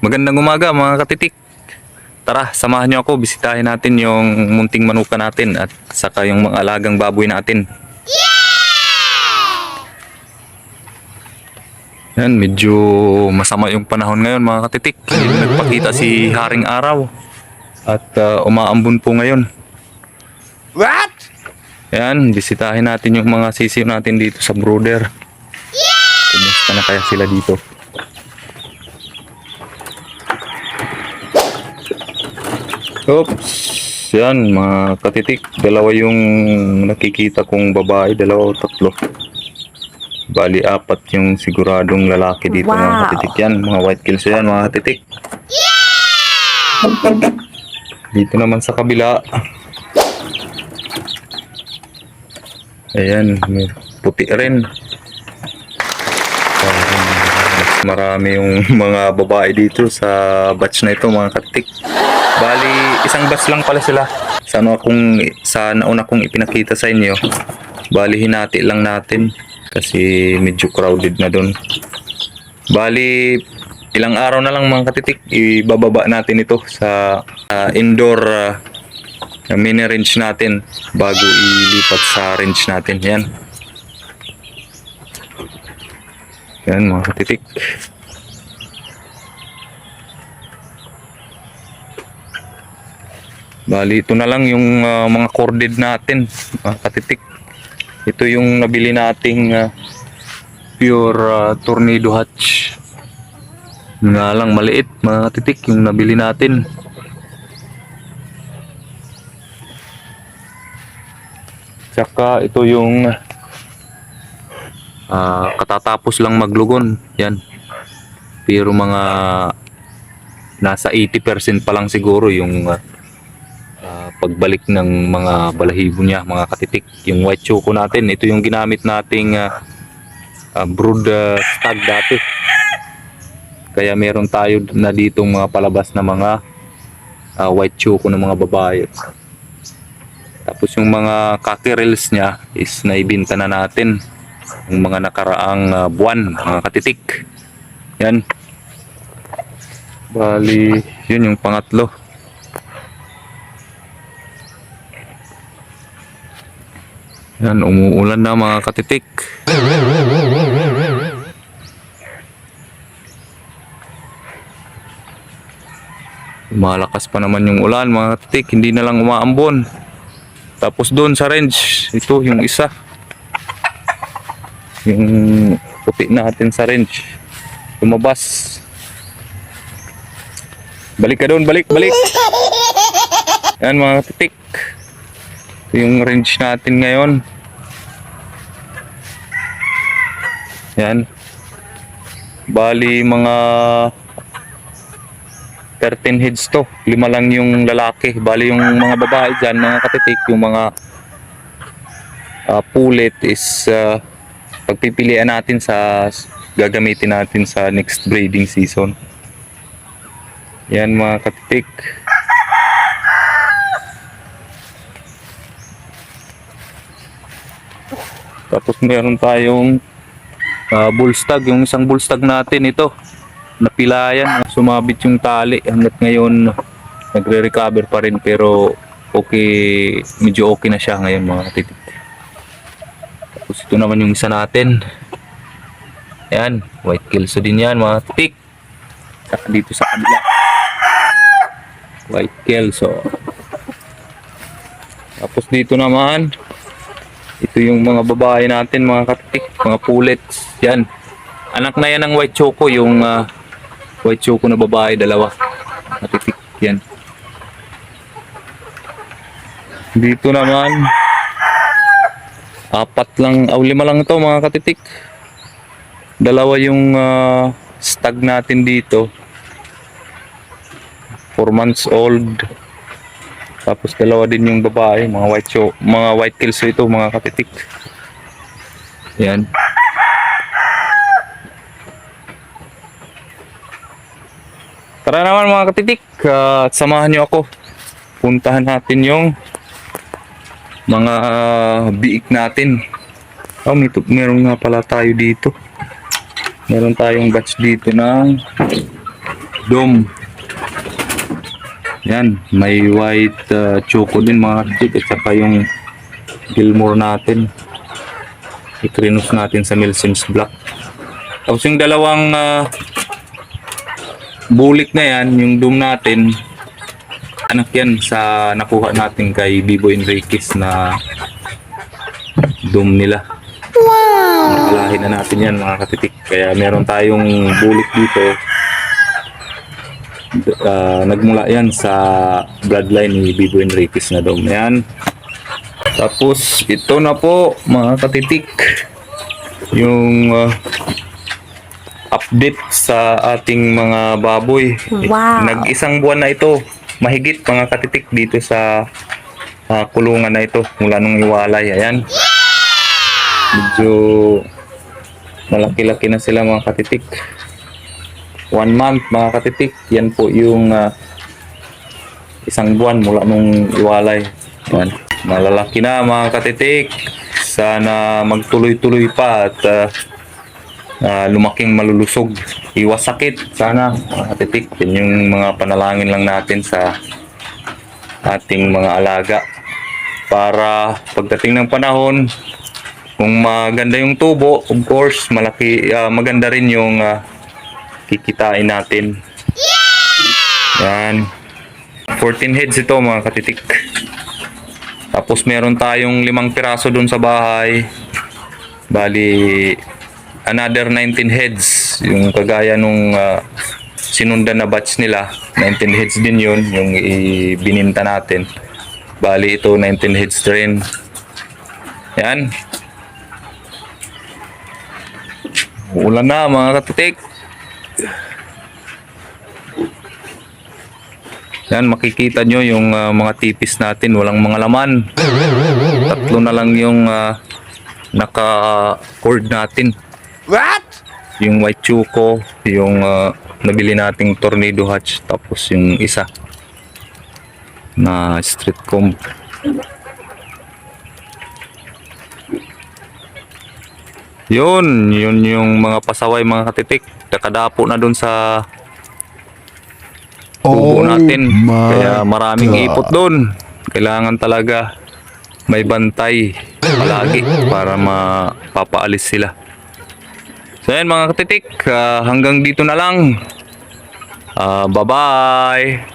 Magandang umaga mga katitik. Tara, samahan niyo ako. Bisitahin natin yung munting manuka natin at saka yung mga alagang baboy natin. Yan, medyo masama yung panahon ngayon mga katitik. Hindi nagpakita si Haring Araw at umaambon po ngayon. What? Yan, bisitahin natin yung mga sisiw natin dito sa brooder. Kumusta na kaya sila dito? Oops, yan mga katitik, dalawa yung nakikita kong babae, dalawa o tatlo. Bali, apat yung siguradong lalaki dito mga katitik yan, mga white kills yan mga katitik. Dito naman sa kabila, ayan, may puti rin. Mas marami yung mga babae dito sa batch na ito mga katitik. Bali, isang batch lang pala sila. Sa nauna kong ipinakita sa inyo, bali hinati lang natin kasi medyo crowded na doon. Bali, ilang araw na lang mga katitik, ibababa natin ito sa indoor mini range natin bago ilipat sa range natin. Yan. Yan mga katitik. Bali, ito na lang yung mga corded natin, mga katitik. Ito yung nabili nating pure tornado hatch. Nga lang maliit, mga katitik, yung nabili natin. Tsaka ito yung katatapos lang maglugon. Yan. Pero mga nasa 80% pa lang siguro yung pagbalik ng mga balahibo niya mga katitik. Yung white choco natin, ito yung ginamit nating brood stag dati, kaya meron tayo na ditong mga palabas na mga white choco ng mga babae. Tapos yung mga cockerels niya is naibinta na natin yung mga nakaraang buwan mga katitik. Yan, bali yun yung pangatlo. Yan, umuulan na mga katitik. Malakas pa naman yung ulan mga katitik, hindi na lang umaambon. Tapos doon sa range, ito yung isa, yung puti natin sa range, lumabas. Balik ka doon, balik. Yan mga katitik, yung range natin ngayon. Yan, bali mga 13 heads to, 5 lang yung lalaki. Bali yung mga babae dyan mga katitik, yung mga pulit is pagpipilian natin sa gagamitin natin sa next breeding season. Yan mga katitik. Tapos meron tayong bullstag. Yung isang bullstag natin ito, napilayan, sumabit yung tali. Hanggat ngayon nagre-recover pa rin, pero okay, medyo okay na siya ngayon mga katitik. Tapos ito naman yung isa natin. Ayan, white kelso din yan mga katitik. Saka dito sa kabila, white kelso. Tapos dito naman, ito yung mga babae natin mga katitik, mga pullets. Yan, anak na yan ng white choco, yung white choco na babae, dalawa katitik. Yan. Dito naman, 4 lang, 5 lang ito mga katitik. Dalawa yung stag natin dito, 4 months old. Tapos dalawa din yung babae, mga white kelso ito mga katitik. Yan. Tara naman mga katitik, at samahan nyo ako. Puntahan natin yung mga biik natin. Meron nga pala tayo dito. Meron tayong batch dito ng dome. Yan, may white choco din mga katitik at saka yung Gilmore natin. I-crinus natin sa Milsim's Black. Tapos yung dalawang bulik na yan, yung dome natin, anak yan sa nakuha natin kay Bibo Enriquez na dome nila. Nakalahin na natin yan mga katitik. Kaya meron tayong bulik dito. Nagmula yan sa bloodline ni Bibo Enriquez na dome. Yan. Tapos ito na po mga katitik yung update sa ating mga baboy. Wow. Nag-isang buwan na ito. Mahigit mga katitik dito sa kulungan na ito mula nung iwalay. Ayan. Medyo malaki-laki na sila mga katitik. 1 month mga katitik. Yan po yung isang buwan mula nung iwalay. Yan. Malalaki na mga katitik. Sana magtuloy-tuloy pa at lumaking malulusog. Iwas sakit sana mga katitik. Yan yung mga panalangin lang natin sa ating mga alaga. Para pagdating ng panahon, kung maganda yung tubo, of course, maganda rin yung kikitain natin. Yan. 14 heads ito mga katitik. Tapos meron tayong 5 piraso dun sa bahay. Bali, another 19 heads. Yung kagaya nung sinundan na batch nila. 19 heads din yun, yung ibininta natin. Bali, ito 19 heads rin. Yan. Ulan na mga katitik. Yan, makikita nyo yung mga tipis natin, walang mga laman. 3 na lang yung naka-cord natin. What? Yung white choco, yung nabili nating tornado hatch, tapos yung isa na street comb. Yun yung mga pasaway mga katitik. Nakadapo na dun sa tubo natin. Kaya maraming ipot doon. Kailangan talaga may bantay palagi para mapapaalis sila. So yan mga katitik, hanggang dito na lang. Bye-bye.